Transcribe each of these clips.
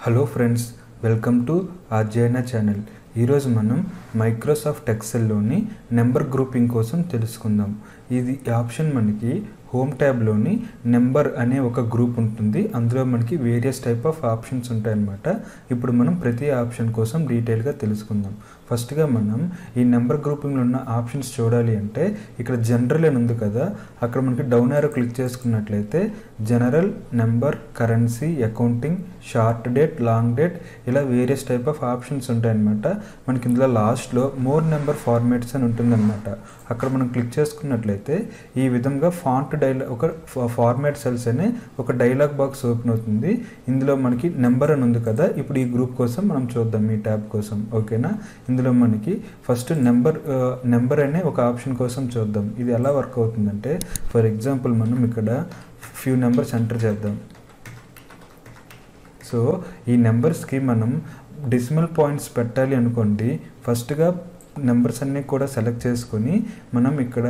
Hello friends, welcome to అధ్యయన channel. ఈరోజు మనం మైక్రోసాఫ్ట్ ఎక్సెల్లోని నెంబర్ గ్రూపింగ్ కోసం తెలుసుకుందాం. ఇది ఆప్షన్ మనకి హోమ్ ట్యాబ్లోని నెంబర్ అనే ఒక గ్రూప్ ఉంటుంది. అందులో మనకి వేరియస్ టైప్ ఆఫ్ ఆప్షన్స్ ఉంటాయన్నమాట. ఇప్పుడు మనం ప్రతి ఆప్షన్ కోసం డీటెయిల్గా తెలుసుకుందాం. ఫస్ట్గా మనం ఈ నెంబర్ గ్రూపింగ్లో ఉన్న ఆప్షన్స్ చూడాలి అంటే ఇక్కడ జనరల్ అని ఉంది కదా, అక్కడ మనకి డౌన్ యారో క్లిక్ చేసుకున్నట్లయితే general, number, currency, accounting, short date, long date ఇలా వేరియస్ టైప్ ఆఫ్ ఆప్షన్స్ ఉంటాయన్నమాట. మనకి ఇందులో లాస్ట్లో మోర్ నెంబర్ ఫార్మాట్స్ అని ఉంటుందన్నమాట. అక్కడ మనం క్లిక్ చేసుకున్నట్లయితే ఈ విధంగా ఒక ఫార్మాట్ సెల్స్ అనే ఒక డైలాగ్ బాక్స్ ఓపెన్ అవుతుంది. ఇందులో మనకి నెంబర్ అని ఉంది కదా, ఇప్పుడు ఈ గ్రూప్ కోసం మనం చూద్దాం, ఈ ట్యాబ్ కోసం. ఓకేనా, ఇందులో మనకి ఫస్ట్ నెంబర్ అనే ఒక ఆప్షన్ కోసం చూద్దాం. ఇది ఎలా వర్క్ అవుతుందంటే, ఫర్ ఎగ్జాంపుల్ మనం ఇక్కడ ఫ్యూ నెంబర్స్ ఎంటర్ చేద్దాం. సో ఈ నెంబర్స్కి మనం డెసిమల్ పాయింట్స్ పెట్టాలి అనుకోండి. ఫస్ట్గా నెంబర్స్ అన్నీ కూడా సెలెక్ట్ చేసుకొని మనం ఇక్కడ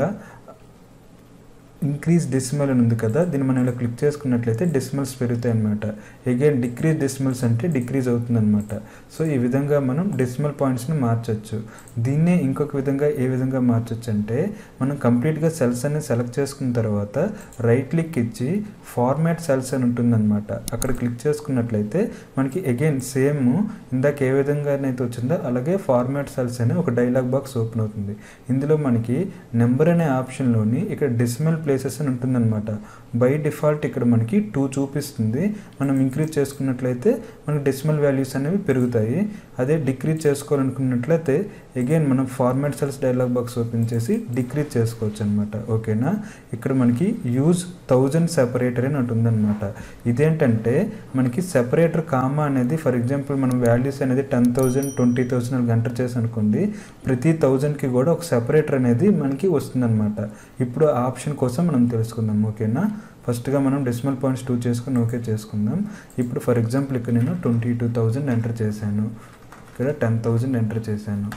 ఇంక్రీజ్ డెసిమల్ అని ఉంది కదా, దీన్ని మనం ఇలా క్లిక్ చేసుకున్నట్లయితే డెసిమల్స్ పెరుగుతాయి అన్నమాట. అగైన్ డిక్రీజ్ డెసిమల్స్ అంటే డిక్రీజ్ అవుతుంది అనమాట. సో ఈ విధంగా మనం డెసిమల్ పాయింట్స్ని మార్చచ్చు. దీన్నే ఇంకొక విధంగా ఏ విధంగా మార్చచ్చు అంటే, మనం కంప్లీట్గా సెల్స్ అన్ని సెలెక్ట్ చేసుకున్న తర్వాత రైట్ క్లిక్ ఇచ్చి ఫార్మాట్ సెల్స్ అని ఉంటుందన్నమాట. అక్కడ క్లిక్ చేసుకున్నట్లయితే మనకి అగైన్ సేమ్ ఇందాక ఏ విధంగానైతే వచ్చిందో అలాగే ఫార్మాట్ సెల్స్ అనే ఒక డైలాగ్ బాక్స్ ఓపెన్ అవుతుంది. ఇందులో మనకి నెంబర్ అనే ఆప్షన్లోని ఇక్కడ డెసిమల్ ప్లేసెస్ అని ఉంటుందన్నమాట. బై డిఫాల్ట్ ఇక్కడ మనకి 2 చూపిస్తుంది. మనం ఇంక్రీజ్ చేసుకున్నట్లయితే మనకి డెసిమల్ వాల్యూస్ అనేవి పెరుగుతాయి. అదే డిక్రీజ్ చేసుకోవాలనుకున్నట్లయితే అగైన్ మనం format cells dialogue box open చేసి డిక్రీజ్ చేసుకోవచ్చు అనమాట. ఓకేనా, ఇక్కడ మనకి యూజ్ 1000 సెపరేటర్ అని ఉంటుందన్నమాట. ఇదేంటంటే మనకి సెపరేటర్ కామా అనేది, ఫర్ ఎగ్జాంపుల్ మనం వాల్యూస్ అనేది 10,000, 20,000 అలా ఎంటర్ చేసి అనుకోండి, ప్రతి 1000కి కూడా ఒక సెపరేటర్ అనేది మనకి వస్తుందన్నమాట. ఇప్పుడు ఆ ఆప్షన్ కోసం మనం తెలుసుకుందాం. ఓకేనా, ఫస్ట్గా మనం డెసిమల్ పాయింట్స్ 2 చేసుకుని ఓకే చేసుకుందాం. ఇప్పుడు ఫర్ ఎగ్జాంపుల్ ఇక్కడ నేను 22,000 ఎంటర్ చేశాను, ఇక్కడ 10,000 ఎంటర్ చేశాను.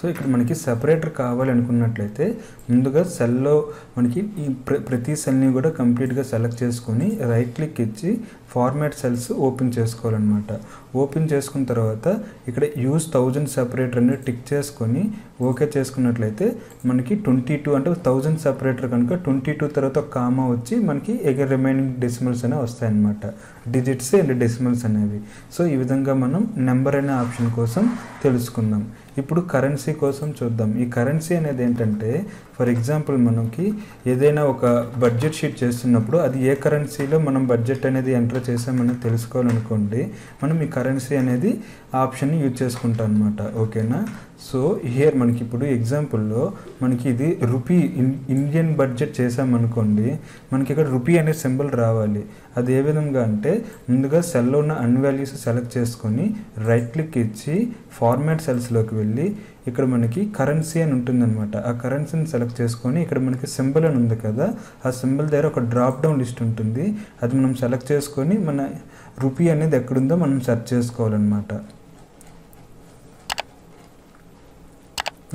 సో ఇక్కడ మనకి సెపరేటర్ కావాలనుకున్నట్లయితే ముందుగా సెల్లో మనకి ఈ ప్రతి సెల్ని కూడా కంప్లీట్గా సెలెక్ట్ చేసుకొని రైట్ క్లిక్ ఇచ్చి ఫార్మాట్ సెల్స్ ఓపెన్ చేసుకోవాలన్నమాట. ఓపెన్ చేసుకున్న తర్వాత ఇక్కడ యూజ్ 1000 సెపరేటర్ అనేది టిక్ చేసుకొని ఓకే చేసుకున్నట్లయితే మనకి 22 అంటే 1000 సెపరేటర్ కనుక 22 తర్వాత ఒక కామా వచ్చి మనకి ఎగర్ రిమైనింగ్ డెసిమల్స్ అనేవి వస్తాయన్నమాట, డిజిట్స్ అండ్ డెసిమల్స్ అనేవి. సో ఈ విధంగా మనం నెంబర్ అనే ఆప్షన్ కోసం తెలుసుకుందాం. ఇప్పుడు కరెన్సీ కోసం చూద్దాం. ఈ కరెన్సీ అనేది ఏంటంటే, ఫర్ ఎగ్జాంపుల్ మనకి ఏదైనా ఒక బడ్జెట్ షీట్ చేస్తున్నప్పుడు అది ఏ కరెన్సీలో మనం బడ్జెట్ అనేది ఎంటర్ చేసామని తెలుసుకోవాలనుకోండి, మనం ఈ కరెన్సీ అనేది ఆప్షన్ని యూజ్ చేసుకుంటాం అనమాట. ఓకేనా, సో హియర్ మనకి ఇప్పుడు ఎగ్జాంపుల్లో మనకి ఇది రూపీ ఇండియన్ బడ్జెట్ చేసామనుకోండి, మనకి ఇక్కడ రూపీ అనే సింబల్ రావాలి. అది ఏ విధంగా అంటే, ముందుగా సెల్లో ఉన్న అన్ని వాల్యూస్ సెలెక్ట్ చేసుకొని రైట్ క్లిక్ ఇచ్చి ఫార్మాట్ సెల్స్లోకి వెళ్ళి ఇక్కడ మనకి కరెన్సీ అని ఉంటుందన్నమాట. ఆ కరెన్సీని సెలెక్ట్ చేసుకొని ఇక్కడ మనకి సింబల్ అని ఉంది కదా, ఆ సింబల్ దగ్గర ఒక డ్రాప్ డౌన్ లిస్ట్ ఉంటుంది. అది మనం సెలెక్ట్ చేసుకొని మన రూపీ అనేది ఎక్కడుందో మనం సెర్చ్ చేసుకోవాలన్నమాట.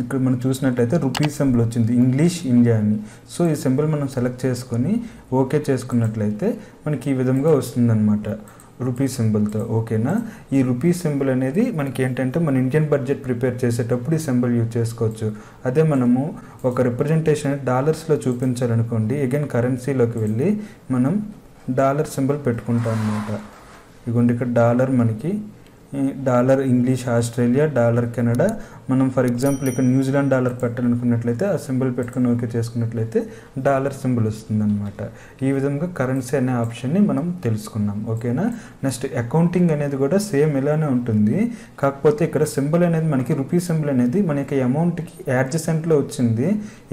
ఇక్కడ మనం చూసినట్లయితే రూపీ సింబల్ వచ్చింది, ఇంగ్లీష్ ఇండియా అని. సో ఈ సింబల్ మనం సెలెక్ట్ చేసుకొని ఓకే చేసుకున్నట్లయితే మనకి ఈ విధంగా వస్తుందన్నమాట రూపీ సింబల్తో. ఓకేనా, ఈ రూపీ సింబల్ అనేది మనకి ఏంటంటే మన ఇండియన్ బడ్జెట్ ప్రిపేర్ చేసేటప్పుడు ఈ సింబల్ యూజ్ చేసుకోవచ్చు. అదే మనము ఒక రిప్రజెంటేషన్ డాలర్స్లో చూపించాలనుకోండి, అగైన్ కరెన్సీలోకి వెళ్ళి మనం డాలర్ సింబల్ పెట్టుకుంటాం అన్నమాట. ఇదిగోండి ఇక్కడ డాలర్, మనకి dollar English Australia, dollar Canada. మనం ఫర్ ఎగ్జాంపుల్ ఇక్కడ న్యూజిలాండ్ డాలర్ పెట్టాలనుకున్నట్లయితే ఆ సింబల్ పెట్టుకుని ఓకే చేసుకున్నట్లయితే డాలర్ సింబల్ వస్తుందన్నమాట. ఈ విధంగా కరెన్సీ అనే ఆప్షన్ని మనం తెలుసుకున్నాం. ఓకేనా, నెక్స్ట్ అకౌంటింగ్ అనేది కూడా సేమ్ ఇలానే ఉంటుంది. కాకపోతే ఇక్కడ సింబల్ అనేది మనకి రూపీ సింబల్ అనేది మనకి అమౌంట్కి యాడ్జసెంట్లో వచ్చింది.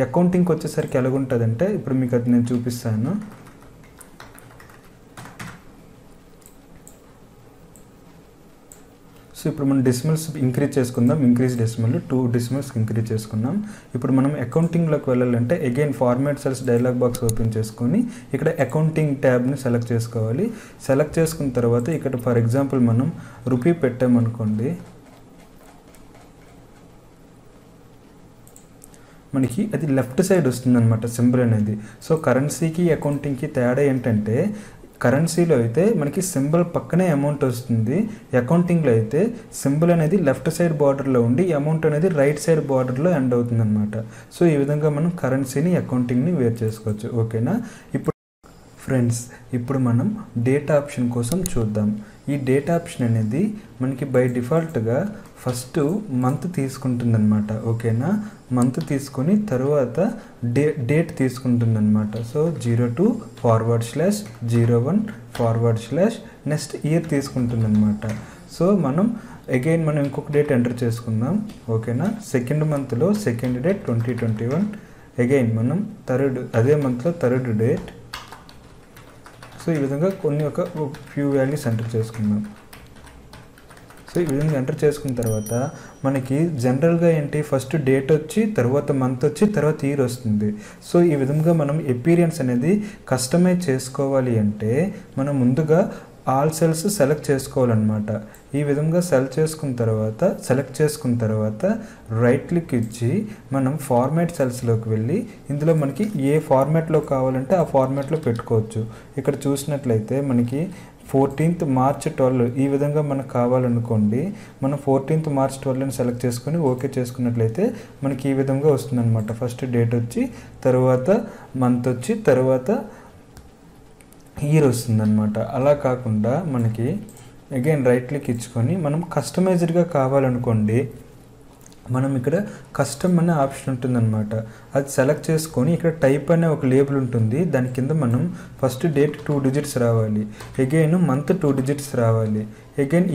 అకౌంటింగ్కి వచ్చేసరికి ఎలాగుంటుందంటే, ఇప్పుడు మీకు అది నేను చూపిస్తాను. సో ఇప్పుడు మనం డెసిమల్స్ ఇంక్రీజ్ చేసుకుందాం. ఇంక్రీజ్ డెసిమల్ 2 డెసిమల్స్ ఇంక్రీజ్ చేసుకున్నాం. ఇప్పుడు మనం అకౌంటింగ్లోకి వెళ్ళాలంటే again format cells dialogue box open చేసుకొని ఇక్కడ అకౌంటింగ్ ట్యాబ్ని సెలెక్ట్ చేసుకోవాలి. సెలెక్ట్ చేసుకున్న తర్వాత ఇక్కడ ఫర్ ఎగ్జాంపుల్ మనం రూపీ పెట్టామనుకోండి, మనకి అది లెఫ్ట్ సైడ్ వస్తుందన్నమాట సింబల్ అనేది. సో కరెన్సీకి అకౌంటింగ్కి తేడా ఏంటంటే కరెన్సీలో అయితే మనకి సింబల్ పక్కనే అమౌంట్ వస్తుంది, అకౌంటింగ్లో అయితే సింబల్ అనేది లెఫ్ట్ సైడ్ బార్డర్లో ఉండి అమౌంట్ అనేది రైట్ సైడ్ బార్డర్లో ఎండ్ అవుతుంది అనమాట. సో ఈ విధంగా మనం కరెన్సీని అకౌంటింగ్ని వేరు చేసుకోవచ్చు. ఓకేనా. ఇప్పుడు మనం డేట్ ఆప్షన్ కోసం చూద్దాం. ఈ డేట్ ఆప్షన్ అనేది మనకి బై డిఫాల్ట్గా ఫస్ట్ మంత్ తీసుకుంటుందన్నమాట. ఓకేనా. మంత్ తీసుకొని తర్వాత డేట్ తీసుకుంటుందన్నమాట. సో 02/01 నెక్స్ట్ ఇయర్ తీసుకుంటుందన్నమాట. సో మనం ఇంకొక డేట్ ఎంటర్ చేసుకుందాం. ఓకేనా. సెకండ్ మంత్లో సెకండ్ డేట్ 2021, మనం అదే మంత్లో థర్డ్ డేట్. సో ఈ విధంగా ఒక ఫ్యూ వాల్యూస్ ఎంటర్ చేసుకుందాం. సో ఈ విధంగా ఎంటర్ చేసుకున్న తర్వాత మనకి జనరల్గా ఏంటి ఫస్ట్ డేట్ వచ్చి తర్వాత మంత్ వచ్చి తర్వాత ఇయర్ వస్తుంది. సో ఈ విధంగా మనం అపీరియన్స్ అనేది కస్టమైజ్ చేసుకోవాలి అంటే మనం ముందుగా ఆల్ సెల్స్ సెలెక్ట్ చేసుకోవాలన్నమాట. ఈ విధంగా సెలెక్ట్ చేసుకున్న తర్వాత రైట్ క్లిక్ ఇచ్చి మనం ఫార్మాట్ సెల్స్లోకి వెళ్ళి ఇందులో మనకి ఏ ఫార్మాట్లో కావాలంటే ఆ ఫార్మాట్లో పెట్టుకోవచ్చు. ఇక్కడ చూసినట్లయితే మనకి 14th March 12 ఈ విధంగా మనకు కావాలనుకోండి, మనం 14th March 12ని సెలెక్ట్ చేసుకొని ఓకే చేసుకున్నట్లయితే మనకి ఈ విధంగా వస్తుందన్నమాట. ఫస్ట్ డేట్ వచ్చి తర్వాత మంత్ వచ్చి తర్వాత ఇయర్ వస్తుందన్నమాట. అలా కాకుండా మనకి రైట్ క్లిక్ ఇచ్చుకొని మనం కస్టమైజ్డ్గా కావాలనుకోండి, మనం ఇక్కడ కస్టమ్ అనే ఆప్షన్ ఉంటుందన్నమాట. అది సెలెక్ట్ చేసుకొని ఇక్కడ టైప్ అనే ఒక లేబుల్ ఉంటుంది. దాని కింద మనం ఫస్ట్ డేట్ 2 digits రావాలి, మంత్ 2 digits రావాలి,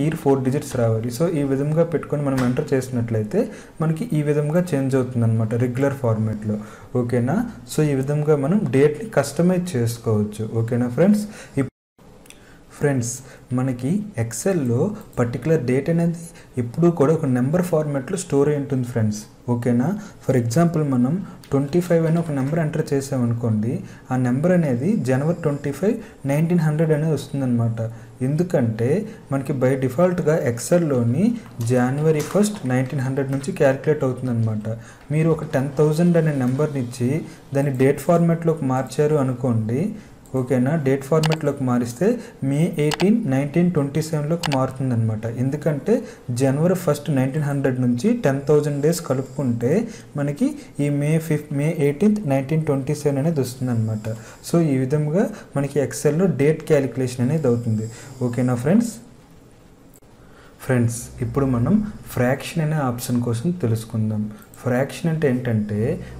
ఇయర్ 4 digits రావాలి. సో ఈ విధంగా పెట్టుకొని మనం ఎంటర్ చేసినట్లయితే మనకి ఈ విధంగా చేంజ్ అవుతుందన్నమాట రెగ్యులర్ ఫార్మాట్లో. ఓకేనా. సో ఈ విధంగా మనం డేట్ని కస్టమైజ్ చేసుకోవచ్చు. ఓకేనా ఫ్రెండ్స్ మనకి ఎక్సెల్లో పర్టికులర్ డేట్ అనేది ఎప్పుడూ కూడా ఒక నెంబర్ ఫార్మాట్లో స్టోర్ అయి ఉంటుంది ఫ్రెండ్స్. ఓకేనా. ఫర్ ఎగ్జాంపుల్ మనం 25 అని ఒక నెంబర్ ఎంటర్ చేసామనుకోండి, ఆ నెంబర్ అనేది January 25, 1900 అనేది వస్తుందన్నమాట. ఎందుకంటే మనకి బై డిఫాల్ట్గా ఎక్సెల్లోని January 1, 1900 నుంచి క్యాలిక్యులేట్ అవుతుందన్నమాట. మీరు ఒక 10,000 అనే నెంబర్ని ఇచ్చి దాన్ని డేట్ ఫార్మాట్లోకి మార్చారు అనుకోండి. ఓకేనా. డేట్ ఫార్మాట్లోకి మారిస్తే May 18, 1927లోకి మారుతుందన్నమాట. ఎందుకంటే January 1, 1900 నుంచి 10,000 days కలుపుకుంటే మనకి ఈ May 18, 1927 అనేది వస్తుందన్నమాట. సో ఈ విధంగా మనకి ఎక్సెల్లో డేట్ క్యాలిక్యులేషన్ అనేది అవుతుంది. ఓకేనా ఫ్రెండ్స్ ఇప్పుడు మనం ఫ్రాక్షన్ అనే ఆప్షన్ కోసం తెలుసుకుందాం. ఫ్రాక్షన్ అంటే ఏంటంటే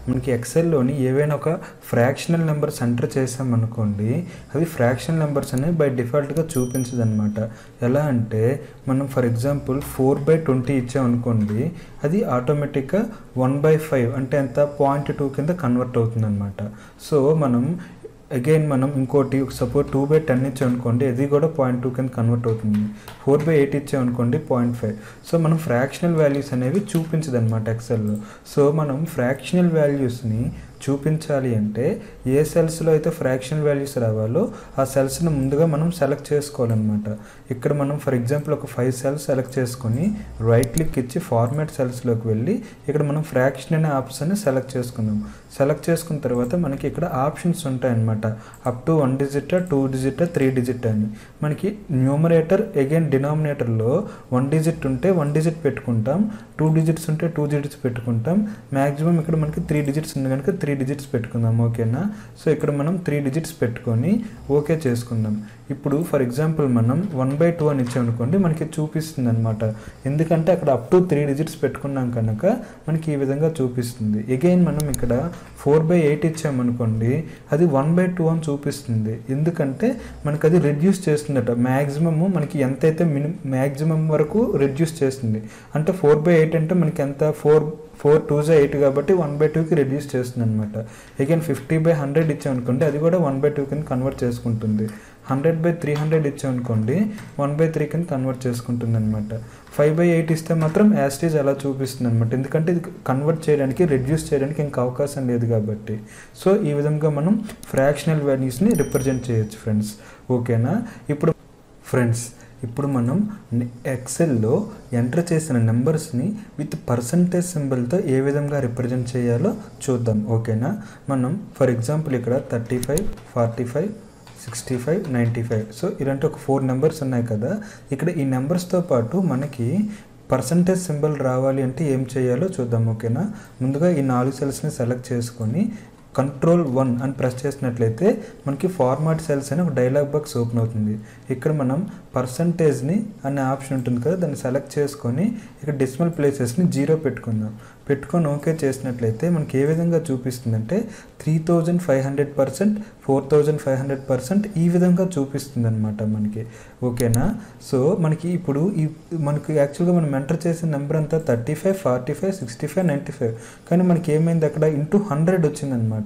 మనకి ఎక్సెల్లోని ఏవైనా ఒక ఫ్రాక్షనల్ నెంబర్స్ ఎంటర్ చేసామనుకోండి, అవి ఫ్రాక్షనల్ నెంబర్స్ అనేవి బై డిఫాల్ట్గా చూపించదు అనమాట. ఎలా అంటే మనం ఫర్ ఎగ్జాంపుల్ 4/20 ఇచ్చామనుకోండి, అది ఆటోమేటిక్గా 1/5 అంటే ఎంత 0.2 కింద కన్వర్ట్ అవుతుంది అనమాట. సో మనం ఇంకోటి సపోజ్ 2/10 ఇచ్చామనుకోండి, అది కూడా 0.2 కింద కన్వర్ట్ అవుతుంది. 4/8 ఇచ్చామనుకోండి 0.5. సో మనం ఫ్రాక్షనల్ వాల్యూస్ అనేవి చూపించదు అనమాట ఎక్సెల్లో. సో మనం ఫ్రాక్షనల్ వాల్యూస్ని చూపించాలి అంటే ఏ సెల్స్లో అయితే ఫ్రాక్షనల్ వాల్యూస్ రావాలో ఆ సెల్స్ని ముందుగా మనం సెలెక్ట్ చేసుకోవాలన్నమాట. ఇక్కడ మనం ఫర్ ఎగ్జాంపుల్ ఒక 5 cells సెలెక్ట్ చేసుకొని రైట్ క్లిక్ ఇచ్చి ఫార్మాట్ సెల్స్లోకి వెళ్ళి ఇక్కడ మనం ఫ్రాక్షన్ అనే ఆప్షన్ని సెలెక్ట్ చేసుకుందాం. సెలెక్ట్ చేసుకున్న తర్వాత మనకి ఇక్కడ ఆప్షన్స్ ఉంటాయన్నమాట. Up to 1 digit, 2 digit, 3 digit అని. మనకి న్యూమరేటర్ డినామినేటర్లో 1 digit ఉంటే 1 digit పెట్టుకుంటాం, 2 digits ఉంటే 2 digits పెట్టుకుంటాం. మ్యాక్సిమం ఇక్కడ మనకి 3 digits ఉంది కనుక 3 digits పెట్టుకుందాం. ఓకేనా. సో ఇక్కడ మనం 3 digits పెట్టుకొని ఓకే చేసుకుందాం. ఇప్పుడు ఫర్ ఎగ్జాంపుల్ మనం 1/2 అని ఇచ్చామనుకోండి, మనకి చూపిస్తుంది అనమాట. ఎందుకంటే అక్కడ అప్ టు 3 digits పెట్టుకున్నాం కనుక మనకి ఈ విధంగా చూపిస్తుంది. మనం ఇక్కడ 4/8 ఇచ్చామనుకోండి, అది 1/2 అని చూపిస్తుంది. ఎందుకంటే మనకి అది రెడ్యూస్ చేస్తుందట. మ్యాక్సిమమ్ మనకి ఎంతైతే మ్యాక్సిమం వరకు రెడ్యూస్ చేస్తుంది. అంటే 4/8 అంటే మనకి ఎంత 4 2s 8 కాబట్టి 1/2కి రెడ్యూస్ చేస్తుంది అనమాట. 50/100 ఇచ్చామనుకోండి, అది కూడా 1/2 కింద కన్వర్ట్ చేసుకుంటుంది. 100/300 ఇచ్చామనుకోండి 1/3 కింద కన్వర్ట్ చేసుకుంటుంది అనమాట. 5/8 ఇస్తే మాత్రం యాస్టీజ్ అలా చూపిస్తుంది అనమాట. ఎందుకంటే ఇది కన్వర్ట్ చేయడానికి రెడ్యూస్ చేయడానికి ఇంకా అవకాశం లేదు కాబట్టి. సో ఈ విధంగా మనం ఫ్రాక్షనల్ వాల్యూస్ని రిప్రజెంట్ చేయొచ్చు ఫ్రెండ్స్. ఓకేనా. ఇప్పుడు ఫ్రెండ్స్ ఇప్పుడు మనం ఎక్సెల్లో ఎంటర్ చేసిన నెంబర్స్ని విత్ పర్సంటేజ్ సింబల్తో ఏ విధంగా రిప్రజెంట్ చేయాలో చూద్దాం. ఓకేనా, మనం ఫర్ ఎగ్జాంపుల్ ఇక్కడ 35, 45, 65, 95 సో ఇలాంటి ఒక 4 నెంబర్స్ ఉన్నాయి కదా. ఇక్కడ ఈ నెంబర్స్తో పాటు మనకి పర్సంటేజ్ సింబల్ రావాలి అంటే ఏం చేయాలో చూద్దాం. ఓకేనా, ముందుగా ఈ 4 సెల్స్ని సెలెక్ట్ చేసుకొని Ctrl+1 అని ప్రెస్ చేసినట్లయితే మనకి ఫార్మాట్ సెల్స్ అని ఒక డైలాగ్ బాక్స్ ఓపెన్ అవుతుంది. ఇక్కడ మనం పర్సంటేజ్ని అనే ఆప్షన్ ఉంటుంది కదా, దాన్ని సెలెక్ట్ చేసుకొని ఇక్కడ డెసిమల్ ప్లేసెస్ని 0 పెట్టుకుందాం. పెట్టుకొని ఓకే చేసినట్లయితే మనకి ఏ విధంగా చూపిస్తుందంటే 3500%, 4500% ఈ విధంగా చూపిస్తుంది అనమాట మనకి. ఓకేనా, సో మనకి ఇప్పుడు మనకి యాక్చువల్గా మనం ఎంటర్ చేసిన నెంబర్ అంతా 35, 45, 65, 95 కానీ మనకి ఏమైంది అక్కడ ఇంటూ 100 వచ్చిందనమాట.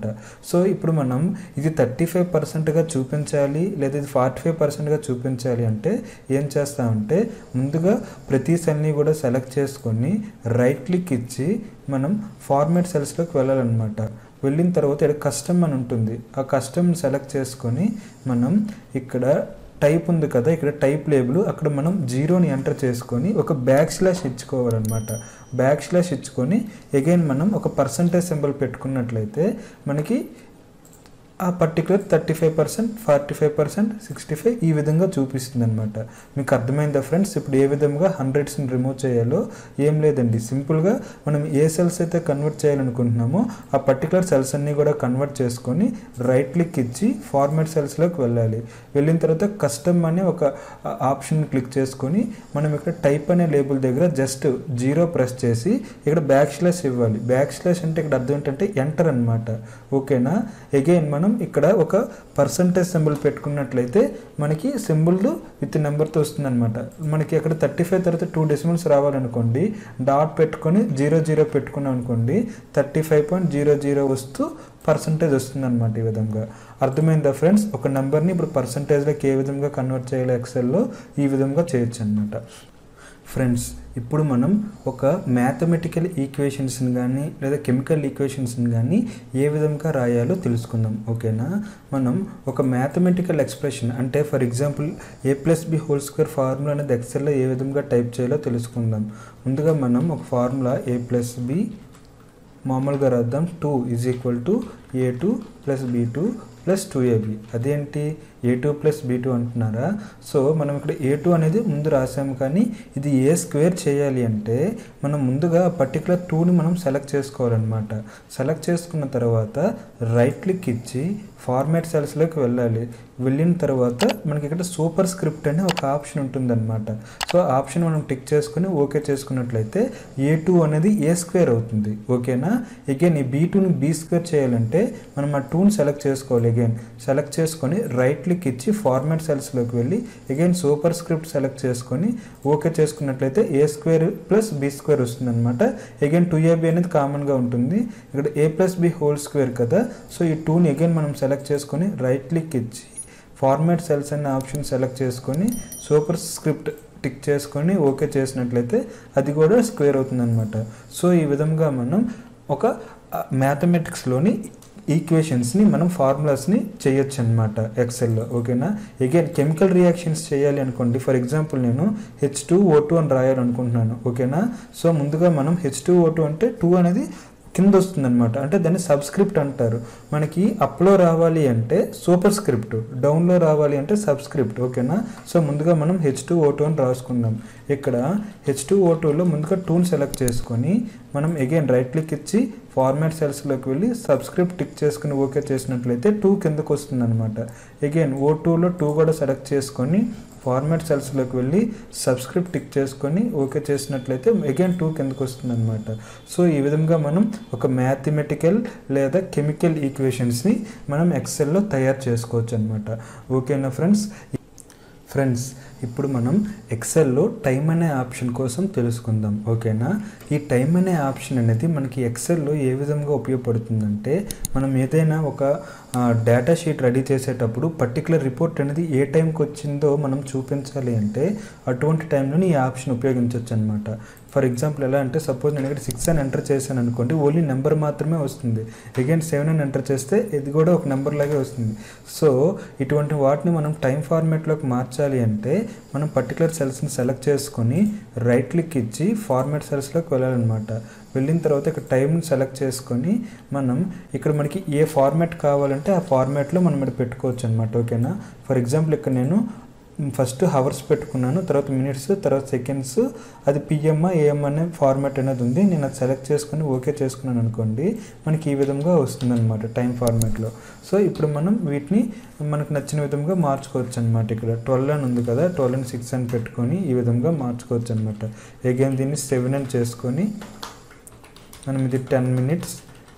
సో ఇప్పుడు మనం ఇది 35%గా చూపించాలి లేదా ఇది 45%గా చూపించాలి అంటే ఏం చేస్తామంటే ముందుగా ప్రతి సెల్ని కూడా సెలెక్ట్ చేసుకొని రైట్ క్లిక్ ఇచ్చి మనం ఫార్మాట్ సెల్స్లోకి వెళ్ళాలన్నమాట. వెళ్ళిన తర్వాత ఇక్కడ కస్టమ్ అని ఉంటుంది, ఆ కస్టమ్ని సెలెక్ట్ చేసుకొని మనం ఇక్కడ టైప్ ఉంది కదా, ఇక్కడ టైప్ లేబుల్ అక్కడ మనం 0ని ఎంటర్ చేసుకొని ఒక // ఇచ్చుకోవాలన్నమాట. // ఇచ్చుకొని అగైన్ మనం ఒక పర్సంటేజ్ సింబల్ పెట్టుకున్నట్లయితే మనకి ఆ పర్టికులర్ 35%, 45%, 65 ఈ విధంగా చూపిస్తుంది అనమాట. మీకు అర్థమైందా ఫ్రెండ్స్? ఇప్పుడు ఏ విధంగా 100స్ని రిమూవ్ చేయాలో ఏం లేదండి, సింపుల్గా మనం ఏ సెల్స్ అయితే కన్వర్ట్ చేయాలనుకుంటున్నామో ఆ పర్టికులర్ సెల్స్ అన్నీ కూడా కన్వర్ట్ చేసుకొని రైట్ క్లిక్ ఇచ్చి ఫార్మాట్ సెల్స్లోకి వెళ్ళాలి. వెళ్ళిన తర్వాత కస్టమ్ అనే ఒక ఆప్షన్ క్లిక్ చేసుకొని మనం ఇక్కడ టైప్ అనే లేబుల్ దగ్గర జస్ట్ 0 ప్రెస్ చేసి ఇక్కడ // ఇవ్వాలి. // అంటే ఇక్కడ అర్థం ఏంటంటే ఎంటర్ అనమాట. ఓకేనా, అగైన్ మనం ఇక్కడ ఒక పర్సంటేజ్ సింబల్ పెట్టుకున్నట్లయితే మనకి సింబల్ విత్ నెంబర్తో వస్తుంది అనమాట. మనకి అక్కడ 35 తర్వాత 2 డెసిమల్స్ రావాలనుకోండి, డాట్ పెట్టుకొని 00 పెట్టుకున్నాం అనుకోండి 35.00 వస్తూ పర్సంటేజ్ వస్తుంది అనమాట. ఈ విధంగా అర్థమైందా ఫ్రెండ్స్? ఒక నెంబర్ని ఇప్పుడు పర్సంటేజ్లోకి ఏ విధంగా కన్వర్ట్ చేయాలో ఎక్సెల్లో ఈ విధంగా చేయొచ్చు అనమాట. ఫ్రెండ్స్, ఇప్పుడు మనం ఒక మ్యాథమెటికల్ ఈక్వేషన్స్ని కానీ లేదా కెమికల్ ఈక్వేషన్స్ని కానీ ఏ విధంగా రాయాలో తెలుసుకుందాం. ఓకేనా, మనం ఒక మ్యాథమెటికల్ ఎక్స్ప్రెషన్ అంటే ఫర్ ఎగ్జాంపుల్ a+b² ఫార్ములా అనేది ఎక్సెల్లో ఏ విధంగా టైప్ చేయాలో తెలుసుకుందాం. ముందుగా మనం ఒక ఫార్ములా a+b మామూలుగా రాద్దాం. 2 = a2 + b2 + 2ab. అదేంటి a2 + b2 అంటున్నారా? సో మనం ఇక్కడ a2 అనేది ముందు రాసాము, కానీ ఇది a² చేయాలి అంటే మనం ముందుగా పర్టికులర్ 2ని మనం సెలెక్ట్ చేసుకోవాలన్నమాట. సెలెక్ట్ చేసుకున్న తర్వాత రైట్ క్లిక్ ఇచ్చి ఫార్మాట్ సెల్స్లోకి వెళ్ళాలి. వెళ్ళిన తర్వాత మనకి ఇక్కడ సూపర్ స్క్రిప్ట్ అనే ఒక ఆప్షన్ ఉంటుందన్నమాట. సో ఆప్షన్ మనం టిక్ చేసుకుని ఓకే చేసుకున్నట్లయితే a2 అనేది a² అవుతుంది. ఓకేనా, అగైన్ ఈ b2ని b² చేయాలంటే మనం ఆ 2ని సెలెక్ట్ చేసుకోవాలి. అగైన్ సెలెక్ట్ చేసుకొని రైట్ క్లిక్ ఇచ్చి ఫార్మాట్ సెల్స్లోకి వెళ్ళి అగైన్ సూపర్ స్క్రిప్ట్ సెలెక్ట్ చేసుకొని ఓకే చేసుకున్నట్లయితే a² + b² వస్తుంది అనమాట. అగైన్ 2ab అనేది కామన్గా ఉంటుంది. ఇక్కడ a+b² కదా, సో ఈ 2ని అగైన్ మనం సెలెక్ట్ చేసుకొని రైట్ క్లిక్ ఇచ్చి ఫార్మాట్ సెల్స్ అనే ఆప్షన్ సెలెక్ట్ చేసుకొని సూపర్ స్క్రిప్ట్ టిక్ చేసుకొని ఓకే చేసినట్లయితే అది కూడా స్క్వేర్ అవుతుంది అనమాట. సో ఈ విధంగా మనం ఒక మ్యాథమెటిక్స్లోని ఈక్వేషన్స్ని మనం ఫార్ములాస్ని చేయొచ్చు అనమాట ఎక్సెల్లో. ఓకేనా, అగైన్ కెమికల్ రియాక్షన్స్ చేయాలి అనుకోండి. ఫర్ ఎగ్జాంపుల్ నేను H2O2 అని రాయాలనుకుంటున్నాను. ఓకేనా, సో ముందుగా మనం H2O2 అంటే 2 అనేది కింద వస్తుంది అనమాట, అంటే దాన్ని సబ్స్క్రిప్ట్ అంటారు. మనకి అప్లో రావాలి అంటే సూపర్ స్క్రిప్ట్, డౌన్లో రావాలి అంటే సబ్స్క్రిప్ట్. ఓకేనా, సో ముందుగా మనం H2O2 అని రాసుకుందాం. ఇక్కడ H2O2లో ముందుగా 2ని సెలెక్ట్ చేసుకొని మనం అగైన్ రైట్ క్లిక్ ఇచ్చి ఫార్మాట్ సెల్స్లోకి వెళ్ళి సబ్స్క్రిప్ట్ టిక్ చేసుకుని ఓకే చేసినట్లయితే 2 కిందకు వస్తుంది అనమాట. అగైన్ O2లో 2 కూడా సెలెక్ట్ చేసుకొని ఫార్మాట్ సెల్స్లోకి వెళ్ళి సబ్స్క్రిప్ట్ టిక్ చేసుకొని ఓకే చేసినట్లయితే అగైన్ 2 కిందకు వస్తుంది అనమాట. సో ఈ విధంగా మనం ఒక మ్యాథమెటికల్ లేదా కెమికల్ ఈక్వేషన్స్ని మనం ఎక్సెల్లో తయారు చేసుకోవచ్చు అనమాట. ఓకేనా ఫ్రెండ్స్, ఇప్పుడు మనం ఎక్సెల్లో టైం అనే ఆప్షన్ కోసం తెలుసుకుందాం. ఓకేనా, ఈ టైం అనే ఆప్షన్ అనేది మనకి ఎక్సెల్లో ఏ విధంగా ఉపయోగపడుతుందంటే మనం ఏదైనా ఒక డేటా షీట్ రెడీ చేసేటప్పుడు పర్టికులర్ రిపోర్ట్ అనేది ఏ టైంకి వచ్చిందో మనం చూపించాలి అంటే అటువంటి టైంలో ఈ ఆప్షన్ ఉపయోగించవచ్చు అనమాట. ఫర్ ఎగ్జాంపుల్ ఎలా అంటే సపోజ్ నేను ఇక్కడ 6 అని ఎంటర్ చేశాను అనుకోండి, ఓన్లీ నెంబర్ మాత్రమే వస్తుంది. అగైన్ 7 అని ఎంటర్ చేస్తే ఇది కూడా ఒక నెంబర్ లాగే వస్తుంది. సో ఇటువంటి వాటిని మనం టైం ఫార్మాట్లోకి మార్చాలి అంటే మనం పర్టికులర్ సెల్స్ని సెలెక్ట్ చేసుకొని రైట్ క్లిక్ ఇచ్చి ఫార్మాట్ సెల్స్లోకి వెళ్ళాలన్నమాట. వెళ్ళిన తర్వాత ఇక్కడ టైంని సెలెక్ట్ చేసుకొని మనం ఇక్కడ మనకి ఏ ఫార్మాట్ కావాలంటే ఆ ఫార్మాట్లో మనం ఇక్కడ పెట్టుకోవచ్చు అనమాట. ఓకేనా. ఫర్ ఎగ్జాంపుల్ ఇక్కడ నేను ఫస్ట్ హవర్స్ పెట్టుకున్నాను, తర్వాత మినిట్స్, తర్వాత సెకండ్స్, అది పిఎం ఏఎం అనే ఫార్మాట్ అనేది ఉంది. నేను అది సెలెక్ట్ చేసుకుని ఓకే చేసుకున్నాను అనుకోండి, మనకి ఈ విధంగా వస్తుంది అనమాట టైం ఫార్మాట్లో. సో ఇప్పుడు మనం వీటిని మనకు నచ్చిన విధంగా మార్చుకోవచ్చు అనమాట. ఇక్కడ 12 అని ఉంది కదా, 12 అని 6 అని పెట్టుకొని ఈ విధంగా మార్చుకోవచ్చు అనమాట. అగైన్ దీన్ని 7 అని చేసుకొని మనం ఇది 10 minutes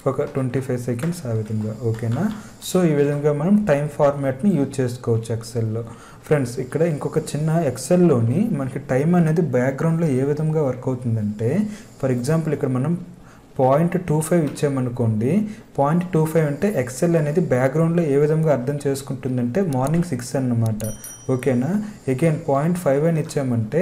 ఒక 25 seconds ఆ విధంగా. ఓకేనా. సో ఈ విధంగా మనం టైం ఫార్మాట్ని యూజ్ చేసుకోవచ్చు ఎక్సెల్లో. ఫ్రెండ్స్ ఇక్కడ ఇంకొక చిన్న ఎక్సెల్లోని మనకి టైం అనేది బ్యాక్గ్రౌండ్లో ఏ విధంగా వర్క్ అవుతుందంటే ఫర్ ఎగ్జాంపుల్ ఇక్కడ మనం 0.25 ఇచ్చామనుకోండి. 0.25 అంటే ఎక్సెల్ అనేది బ్యాక్గ్రౌండ్లో ఏ విధంగా అర్థం చేసుకుంటుందంటే మార్నింగ్ 6 అన్నమాట. ఓకేనా. అగైన్ 0.5 అని ఇచ్చామంటే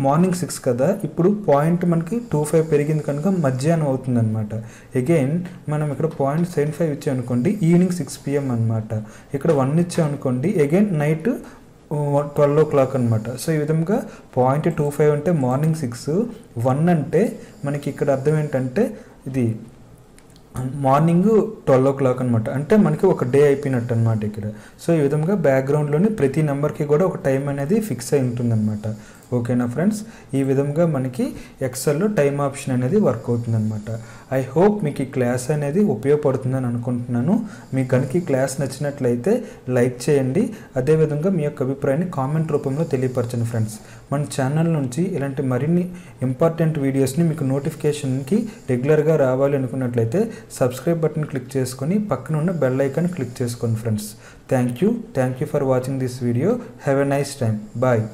మార్నింగ్ 6 కదా, ఇప్పుడు పాయింట్ మనకి 25 పెరిగింది కనుక మధ్యాహ్నం అవుతుందన్నమాట. అగైన్ మనం ఇక్కడ 0.75 ఇచ్చామనుకోండి ఈవినింగ్ 6 PM అనమాట. ఇక్కడ 1 ఇచ్చామనుకోండి అగైన్ నైట్ 12 o'clock అనమాట. సో ఈ విధంగా 0.25 అంటే మార్నింగ్ 6, 1 అంటే మనకి ఇక్కడ అర్థం ఏంటంటే ఇది మార్నింగ్ 12 o'clock అనమాట. అంటే మనకి ఒక డే అయిపోయినట్టు అనమాట ఇక్కడ. సో ఈ విధంగా బ్యాక్గ్రౌండ్లోని ప్రతి నెంబర్కి కూడా ఒక టైం అనేది ఫిక్స్ అయి ఉంటుందన్నమాట. ఓకేనా ఫ్రెండ్స్. ఈ విధంగా మనకి ఎక్సెల్లో టైం ఆప్షన్ అనేది వర్క్ అవుతుందన్నమాట. ఐ హోప్ మీకు ఈ క్లాస్ అనేది ఉపయోగపడుతుందని అనుకుంటున్నాను. మీకు కనుక ఈ క్లాస్ నచ్చినట్లయితే లైక్ చేయండి. అదేవిధంగా మీ యొక్క అభిప్రాయాన్ని కామెంట్ రూపంలో తెలియపరచండి ఫ్రెండ్స్. మన ఛానల్ నుంచి ఇలాంటి మరిన్ని ఇంపార్టెంట్ వీడియోస్ని మీకు నోటిఫికేషన్కి రెగ్యులర్గా రావాలి అనుకున్నట్లయితే సబ్స్క్రైబ్ బటన్ క్లిక్ చేసుకొని పక్కన ఉన్న బెల్ ఐకాన్ క్లిక్ చేసుకోండి friends. Thank you for watching this video. Have a nice time. Bye.